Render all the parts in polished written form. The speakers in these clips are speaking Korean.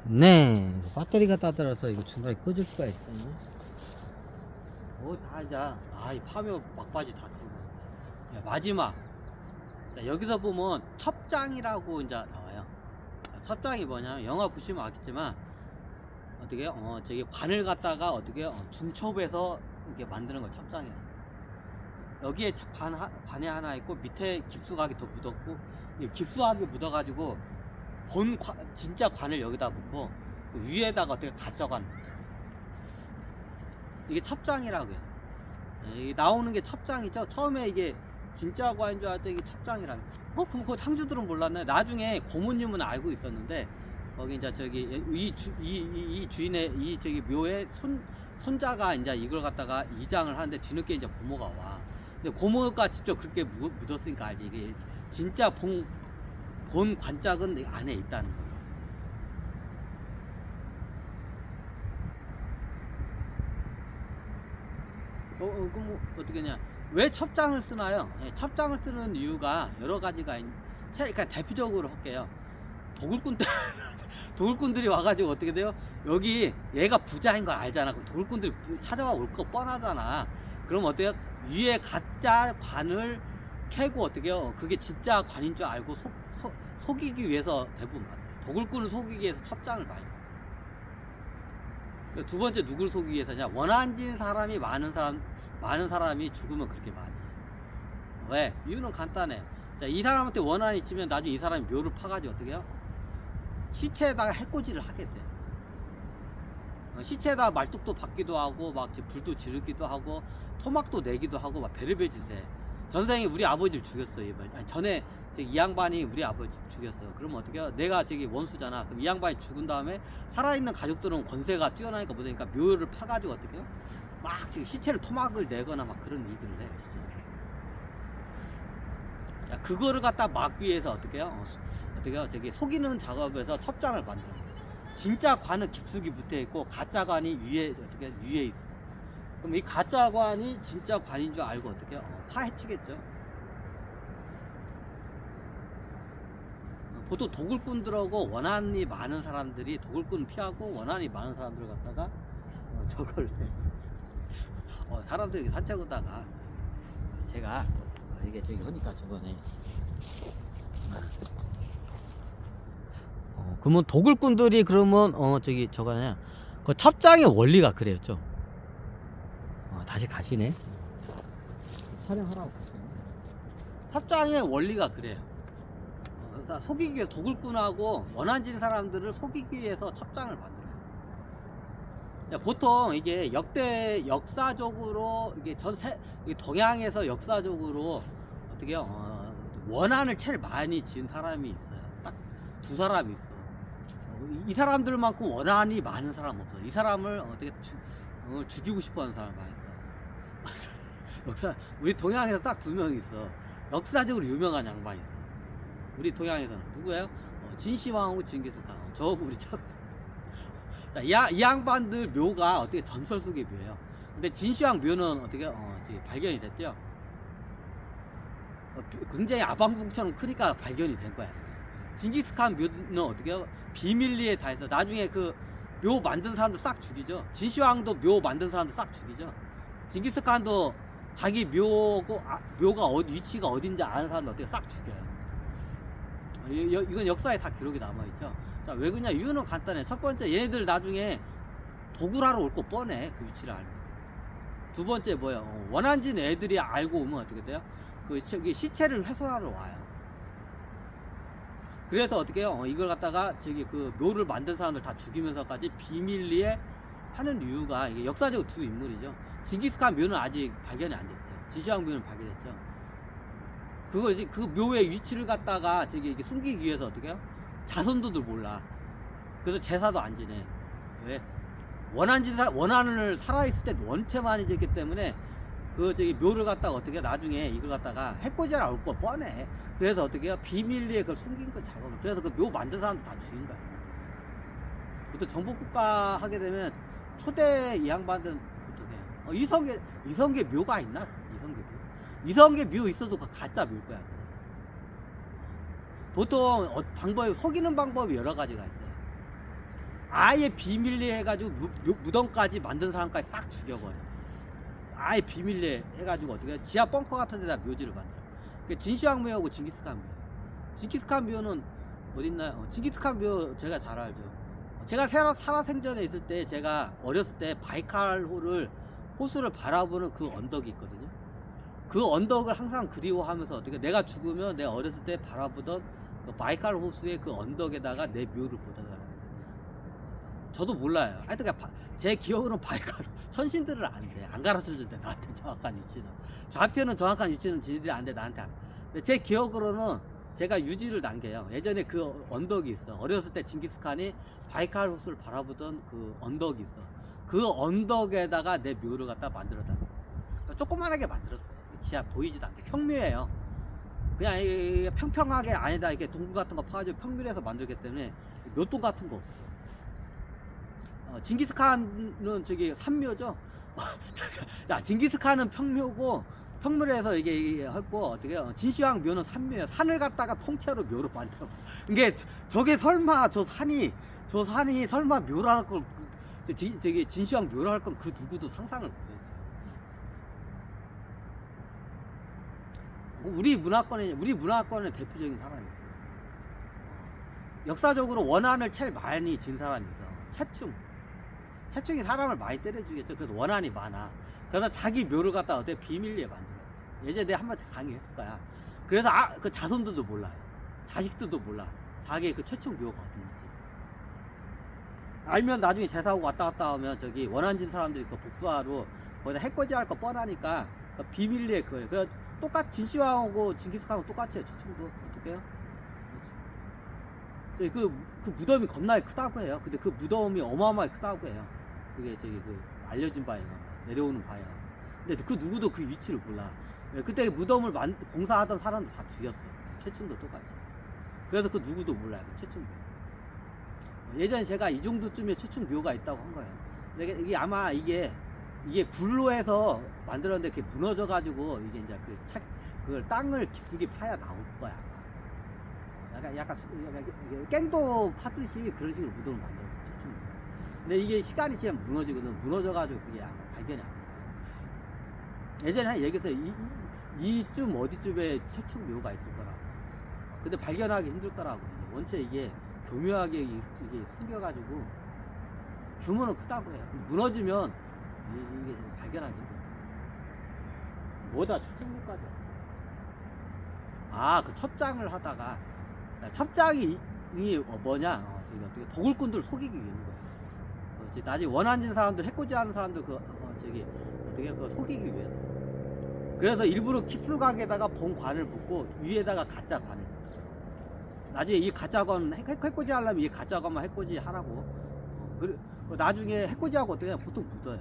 네, 배터리가 따들어서 이거 중간에 꺼질 수가 있어요. 다 이제, 이 파묘 막바지 다 들고. 마지막. 자, 여기서 보면 첩장이라고 이제 나와요. 자, 첩장이 뭐냐면, 영화 보시면 알겠지만, 어떻게, 저기 관을 갖다가 어떻게, 중첩에서 이렇게 만드는 걸 첩장이에요. 여기에 관에 하나 있고, 밑에 깁스각이 더 묻었고, 이 깁스각이 묻어가지고, 진짜 관을 여기다 놓고 그 위에다가 어떻게 가짜 관 묻어요. 이게 첩장이라고요. 이게 나오는 게 첩장이죠. 처음에 이게 진짜 관인 줄 알았더니 이게 첩장이라고. 그럼 그거 상주들은 몰랐네. 나중에 고모님은 알고 있었는데 거기 이제 저기 이 주인의 이 저기 묘의 손자가 이제 이걸 갖다가 이장을 하는데 뒤늦게 이제 고모가 와. 근데 고모가 직접 그렇게 묻었으니까 알지. 이게 진짜 본 관짝은 안에 있다는 거예요. 그럼 뭐 어떻게 냐? 왜 첩장을 쓰나요? 첩장을 쓰는 이유가 여러 가지가 그러니까 대표적으로 할게요. 도굴꾼들 도굴꾼들이 와가지고 어떻게 돼요? 여기 얘가 부자인 걸 알잖아. 그럼 도굴꾼들이 찾아와 올 거 뻔하잖아. 그럼 어때요? 위에 가짜 관을 캐고 어떻게요? 그게 진짜 관인 줄 알고 속이기 위해서 대부분 도굴꾼을 속이기 위해서 첩장을 많이 만들어요. 두 번째 누구를 속이기 위해서냐? 원한진 사람이 많은 사람이 죽으면 그렇게 많이 해요. 왜? 이유는 간단해. 자, 이 사람한테 원한이 있으면 나중에 이 사람이 묘를 파가지고 어떻게 해요? 시체에다가 해코지를 하게 돼. 시체에다가 말뚝도 받기도 하고 막 불도 지르기도 하고 토막도 내기도 하고 막 베르베 짓에 전생에 우리 아버지를 죽였어요. 아니, 전에 이 양반이 우리 아버지 죽였어. 그러면 어떻게 해요? 내가 저기 원수잖아. 그럼 이 양반이 죽은 다음에 살아있는 가족들은 권세가 뛰어나니까 못하니까 묘를 파가지고 어떻게 해요? 막 지금 시체를 토막을 내거나 막 그런 일들을 해요. 진짜. 자, 그거를 갖다 막기 위해서 어떻게 해요? 어떻게 해요? 저기 속이는 작업에서 첩장을 만들어요. 진짜 관은 깊숙이 붙어 있고 가짜 관이 위에 있어. 그럼 이 가짜 관이 진짜 관인 줄 알고 어떻게 파헤치겠죠. 보통 도굴꾼들하고 원한이 많은 사람들이 도굴꾼 피하고 원한이 많은 사람들 갖다가 저걸 사람들이 산책하다가 제가 이게 저기 하니까 저거네. 그러면 도굴꾼들이 그러면 저기 저거냐 그 첩장의 원리가 그래요 좀. 다시 가시네. 촬영하라고 갔어요. 첩장의 원리가 그래요. 속이기 위해 도굴꾼하고 원한진 사람들을 속이기 위해서 첩장을 만들어요. 보통 이게 역사적으로 이게 동양에서 역사적으로 어떻게 원한을 제일 많이 지은 사람이 있어요. 딱 두 사람이 있어. 이 사람들만큼 원한이 많은 사람 없어. 이 사람을 어떻게 죽이고 싶어하는 사람 많이 있어. 우리 동양에서 딱 두 명 있어. 역사적으로 유명한 양반이 있어. 우리 동양에서는 누구예요? 진시황하고 징기스칸. 저 우리 첫. 자, 이 양반들 묘가 어떻게 전설 속의 묘예요. 근데 진시황 묘는 어떻게 발견이 됐죠. 굉장히 아방궁처럼 크니까 발견이 된 거야. 징기스칸 묘는 어떻게 비밀리에 다 해서 나중에 그 묘 만든 사람도 싹 죽이죠. 진시황도 묘 만든 사람도 싹 죽이죠. 징기스칸도 자기 묘가 위치가 어딘지 아는 사람도 어떻게 싹 죽여요. 이건 역사에 다 기록이 남아있죠. 자, 왜 그러냐? 이유는 간단해. 첫 번째, 얘네들 나중에 도굴하러 올 거 뻔해. 그 위치를 알고. 두 번째 뭐예요? 원한진 애들이 알고 오면 어떻게 돼요? 시체를 훼손하러 와요. 그래서 어떻게 해요? 이걸 갖다가 그 묘를 만든 사람들 다 죽이면서까지 비밀리에 하는 이유가 이게 역사적으로 두 인물이죠. 징기스칸 묘는 아직 발견이 안 됐어요. 진시황 묘는 발견했죠. 그 묘의 위치를 갖다가 이게 숨기기 위해서 어떻게 해요? 자손도들 몰라. 그래서 제사도 안 지내. 왜? 원한을 살아있을 때 원체 많이 짓기 때문에 묘를 갖다가 어떻게 나중에 이걸 갖다가 해코지라 올 거 뻔해. 그래서 어떻게 해요? 비밀리에 그걸 숨긴 거 작업을. 그래서 그 묘 만든 사람도 다 죽인 거야. 보통 정복국가 하게 되면 초대 이 양반들은 보통 해요. 이성계 묘가 있나? 이성계 묘 있어도 그 가짜 묘일 거야. 보통 속이는 방법이 여러 가지가 있어요. 아예 비밀리에 해가지고 무덤까지 만든 사람까지 싹 죽여버려. 아예 비밀리에 해가지고 어떻게 지하 벙커 같은 데다 묘지를 만들어. 그 진시황 묘하고 징기스칸 묘. 징기스칸 묘는 어딨나요? 징기스칸 묘 제가 잘 알죠. 제가 살아생전에 있을 때, 제가 어렸을 때 바이칼 호수를 바라보는 그 언덕이 있거든요. 그 언덕을 항상 그리워하면서 어떻게 내가 죽으면 내가 어렸을 때 바라보던 그 바이칼 호수의 그 언덕에다가 내 묘를 보다가, 저도 몰라요. 하여튼 제 기억으로는 바이칼 천신들을 안 가르쳐준대 나한테 정확한 위치는. 좌표는 정확한 위치는 지들이 안 돼 나한테. 근데 제 기억으로는 제가 유지를 남겨요. 예전에 그 언덕이 있어. 어렸을 때 징기스칸이 바이칼 호수를 바라보던 그 언덕이 있어. 그 언덕에다가 내 묘를 갖다 만들었다. 조그만하게 만들었어요. 지하 보이지도 않게 평묘해요. 그냥 평평하게 안에다 이렇게 동굴 같은 거 파가지고 평밀해서 만들기 때문에 묘동 같은 거 없어. 징기스칸은 저기 산묘죠. 야, 징기스칸은 평묘고 평물에서 이게 했고, 어떻게 진시황 묘는 산묘예요. 산을 갖다가 통째로 묘로 만들어. 이게 저게 설마 저 산이 설마 묘라 할 걸, 저기 진시황 묘라 할 건 그 누구도 상상을 못했죠. 우리 문화권의 대표적인 사람이 있어요. 역사적으로 원한을 제일 많이 진 사람이 있어. 채충이 사람을 많이 때려주겠죠. 그래서 원한이 많아. 그래서 자기 묘를 갖다 어떻게 비밀리에 만들어. 예전에 내가 한번 강의했을 거야. 그래서 그 자손들도 몰라요. 자식들도 몰라. 자기의 그 최충 묘가 어딘지. 알면 나중에 제사하고 왔다 갔다 하면 저기 원한진 사람들이 그 복수하러 거기다 해코지 할 거 뻔하니까 그 비밀리에 그거예요. 그래서 똑같이 진시황하고 징기스칸하고 똑같이 해요. 최충도. 어떻게 해요? 그 무덤이 겁나게 크다고 해요. 근데 그 무덤이 어마어마하게 크다고 해요. 그게 저기 그 알려진 바예요. 내려오는 바예요. 근데 그 누구도 그 위치를 몰라. 그때 무덤을 공사하던 사람도 다 죽였어. 최충도 똑같이. 그래서 그 누구도 몰라요. 최충 묘. 예전에 제가 이 정도쯤에 최충 묘가 있다고 한 거예요. 근데 이게 아마 이게 굴로 해서 만들었는데 그게 무너져가지고 이게 이제 그걸 땅을 깊숙이 파야 나올 거야. 약간 깽도 파듯이 그런 식으로 무덤을 만들었어. 최충 묘가. 근데 이게 시간이 지나면 무너지거든. 무너져가지고 그게 아마 발견이 안 돼. 예전에 얘기했어요. 이쯤 어디쯤에 최충 묘가 있을 거라고. 근데 발견하기 힘들 거라고. 원체 이게 교묘하게 이게 숨겨가지고 규모는 크다고 해요. 무너지면 이게 발견하기 힘들어. 뭐다 최충 묘까지. 그 첩장을 하다가, 첩장이 뭐냐? 어떻게 도굴꾼들 속이기 위한 거예요. 나중에 원한진 사람들, 해코지 하는 사람들 어떻게 속이기 위해. 그래서 일부러 깊숙하게다가 본관을 붓고 위에다가 가짜 관을. 나중에 이 가짜 관 해코지 하려면 이 가짜 관만 해코지 하라고. 나중에 해코지하고 어떻게 하냐, 보통 묻어요.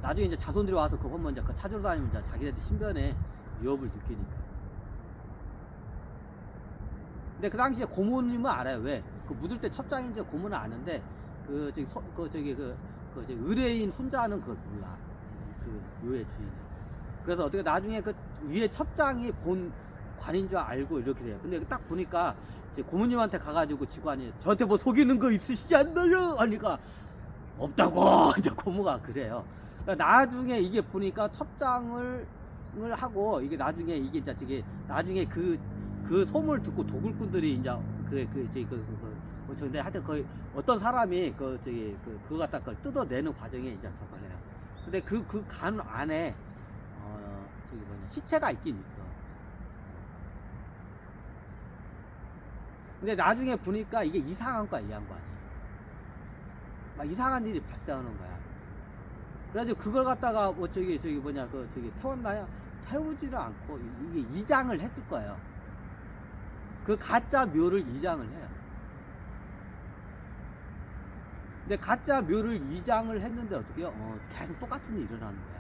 나중에 이제 자손들이 와서 그것만 이제 찾으러 다니면 이제 자기네들 신변에 위협을 느끼니까. 근데 그 당시에 고모님은 알아요. 왜? 그 묻을 때 첩장인지 고모는 아는데 의뢰인 손자는 그걸 몰라. 그 묘의 주인이. 그래서 어떻게 나중에 그 위에 첩장이 본 관인 줄 알고 이렇게 돼요. 근데 딱 보니까 이제 고모님한테 가가지고 직관이 저한테 뭐 속이는 거 있으시지 않나요? 하니까 없다고. 이제 고모가 그래요. 그러니까 나중에 이게 보니까 첩장을 하고 이게 나중에 이게 이제 저기 나중에 그 소문을 듣고 도굴꾼들이 이제 근데 하여튼 거의 어떤 사람이 그거 갖다 그걸 뜯어내는 과정에 이제 저거 해요. 근데 그 간 안에 시체가 있긴 있어. 근데 나중에 보니까 이게 이상한 거야, 이 양반이. 막 이상한 일이 발생하는 거야. 그래가지고 그걸 갖다가 태웠나요? 태우지를 않고 이게 이장을 했을 거예요. 그 가짜 묘를 이장을 해요. 근데 가짜 묘를 이장을 했는데 어떻게 해요? 계속 똑같은 일이 일어나는 거야.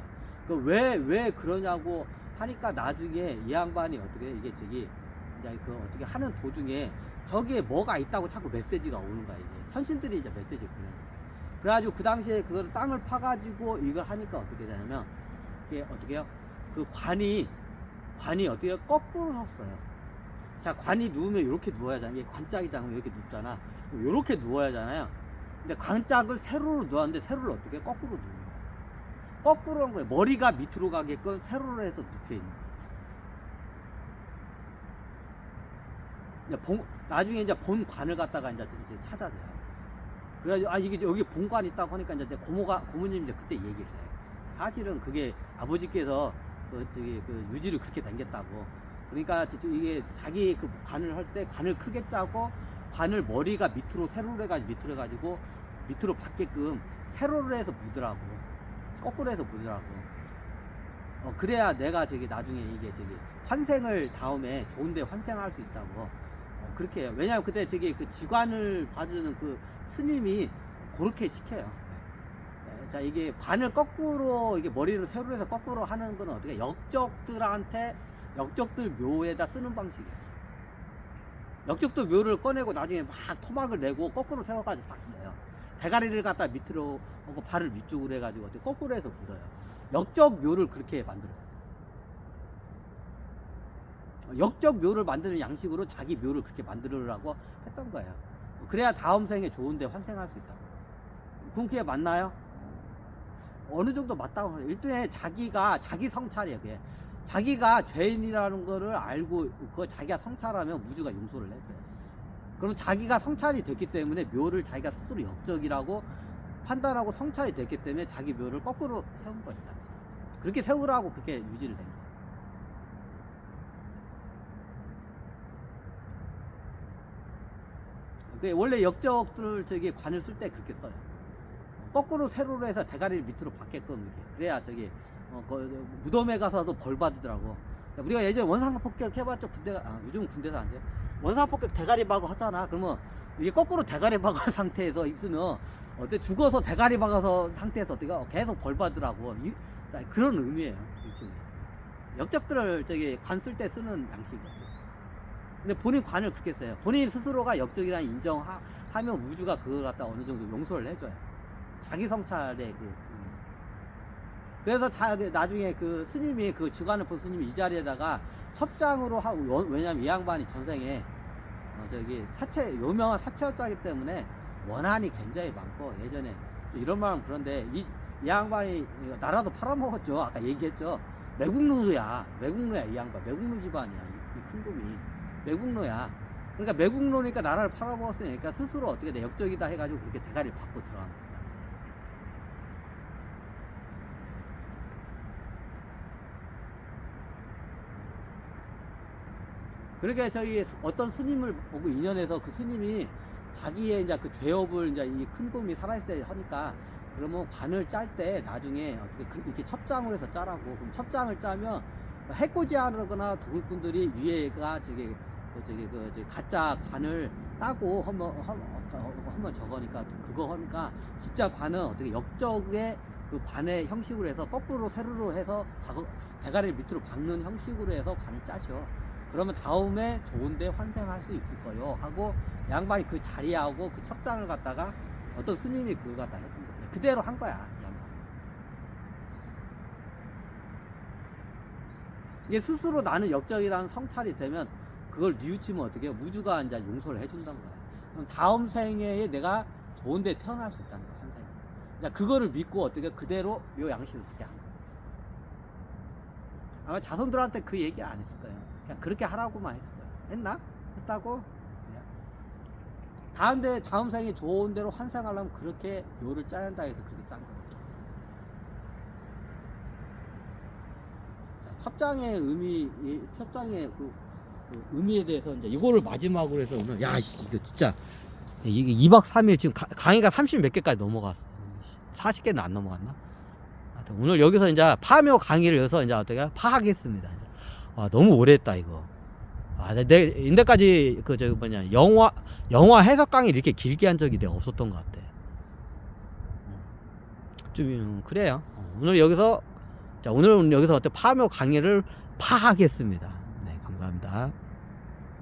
왜 그러냐고 하니까 나중에 이 양반이 어떻게 이게 이제 어떻게 하는 도중에 저기에 뭐가 있다고 자꾸 메시지가 오는 거야. 이게 천신들이 이제 메시지를 보내는 거야. 그래가지고 그 당시에 그걸 땅을 파가지고 이걸 하니까 어떻게 되냐면 이게 어떻게 해요? 그 관이 어떻게 거꾸로 섰어요. 자, 관이 누우면 이렇게 누워야 하잖아. 이게 관짝이잖아. 이렇게 눕잖아. 요렇게 누워야 하잖아요. 근데 관짝을 세로로 누웠는데 세로를 어떻게 거꾸로 누운 거예요. 거꾸로 한 거예요. 머리가 밑으로 가게끔 세로로 해서 눕혀 있는 거예요. 이제 나중에 이제 본관을 갖다가 이제 찾아내요. 그래가지고 이게 여기 본관 있다고 하니까 이제 고모님 이제 그때 얘기를 해. 사실은 그게 아버지께서 그 유지를 그렇게 당겼다고. 그러니까 이게 자기 그 관을 할 때 관을 크게 짜고 관을 머리가 밑으로 세로로 해가지고 밑으로 받게끔 세로로 해서 묻으라고. 거꾸로 해서 묻으라고. 그래야 내가 나중에 이게 환생을 다음에 좋은데 환생할 수 있다고. 그렇게 해요. 왜냐면 그때 그 직관을 봐주는 그 스님이 그렇게 시켜요. 자, 이게 관을 거꾸로, 이게 머리를 세로로 해서 거꾸로 하는 건 어떻게, 역적들 묘에다 쓰는 방식이에요. 역적들 묘를 꺼내고 나중에 막 토막을 내고 거꾸로 세워가지고 딱 넣어요. 대가리를 갖다 밑으로 하고 발을 위쪽으로 해가지고 어떻게 거꾸로 해서 묻어요. 역적 묘를 그렇게 만들어요. 역적 묘를 만드는 양식으로 자기 묘를 그렇게 만들으라고 했던 거예요. 그래야 다음 생에 좋은데 환생할 수 있다고. 그럼 그게 맞나요? 어느 정도 맞다고 해요. 일단에 자기 성찰이에요. 그게. 자기가 죄인이라는 거를 알고 그거 자기가 성찰하면 우주가 용서를 해줘요. 그럼 자기가 성찰이 됐기 때문에 묘를 자기가 스스로 역적이라고 판단하고 성찰이 됐기 때문에 자기 묘를 거꾸로 세운 거예요. 그렇게 세우라고 그렇게 유지를 된 거예요. 원래 역적들 관을 쓸 때 그렇게 써요. 거꾸로 세로로 해서 대가리를 밑으로 받게끔 이렇게. 그래야 무덤에 가서도 벌 받으더라고. 우리가 예전에 원상 폭격 해봤죠. 요즘 군대에서 안 해요. 원상 폭격 대가리 박아 하잖아. 그러면 이게 거꾸로 대가리 박은 상태에서 있으면 어때, 죽어서 대가리 박아서 상태에서 어떻게 계속 벌 받으라고. 그런 의미예요. 일종의. 역적들을 관 쓸 때 쓰는 양식이에요. 근데 본인 관을 그렇게 써요. 본인 스스로가 역적이라 인정하면 우주가 그걸 갖다 어느 정도 용서를 해줘요. 자기 성찰의 그래서 나중에 그 스님이, 그 주관을 본 스님이 이 자리에다가 첩장으로 하고, 왜냐면 이 양반이 전생에 유명한 사채업자이기 때문에 원한이 굉장히 많고, 예전에 이런 말은 그런데 이 양반이 나라도 팔아먹었죠. 아까 얘기했죠. 매국노야 이 양반. 매국노 집안이야. 이 큰 곰이 매국노야. 그러니까 매국노니까 나라를 팔아먹었으니까 스스로 어떻게 내 역적이다 해가지고 그렇게 대가리를 받고 들어간 거야. 그러니까 어떤 스님을 보고 인연해서 그 스님이 자기의 이제 그 죄업을 이제 이 큰 곰이 살아있을 때 하니까, 그러면 관을 짤 때 나중에 어떻게 이렇게 첩장을 해서 짜라고. 그럼 첩장을 짜면 해코지 하거나 도굴꾼들이 위에가 가짜 관을 따고 한번 저거니까, 그거 하니까 진짜 관은 어떻게 역적의 그 관의 형식으로 해서 거꾸로 세로로 해서 대가리를 밑으로 박는 형식으로 해서 관을 짜셔. 그러면 다음에 좋은데 환생할 수 있을 거요 하고, 양반이 그 자리하고 그 첩장을 갖다가 어떤 스님이 그걸 갖다 해준 거야. 그대로 한 거야, 이 양반. 이게 스스로 나는 역적이라는 성찰이 되면 그걸 뉘우치면 어떻게 해요? 우주가 이제 용서를 해준다는 거야. 그럼 다음 생애에 내가 좋은데 태어날 수 있다는 거야, 한 생에. 이제 그거를 믿고 어떻게 그대로 요 양식을 그렇게 한 거야. 아마 자손들한테 그 얘기 안 했을 거예요. 그냥 그렇게 하라고만 했을 거예요. 했나? 했다고? 다음 생에 좋은 대로 환생하려면 그렇게 묘를 짜야 한다 해서 그렇게 짠 거예요. 첩장의 의미에 대해서 이제 이거를 마지막으로 해서 오늘, 이거 진짜, 이게 2박 3일 지금 강의가 30 몇 개까지 넘어갔어. 40개는 안 넘어갔나? 오늘 여기서 이제 파묘 강의를 여기서 이제 어떻게 파하겠습니다. 너무 오래 했다, 이거. 인데까지 영화 해석 강의 이렇게 길게 한 적이 내가 없었던 것 같아. 좀, 그래요. 오늘은 여기서 어때 파묘 강의를 파하겠습니다. 네, 감사합니다.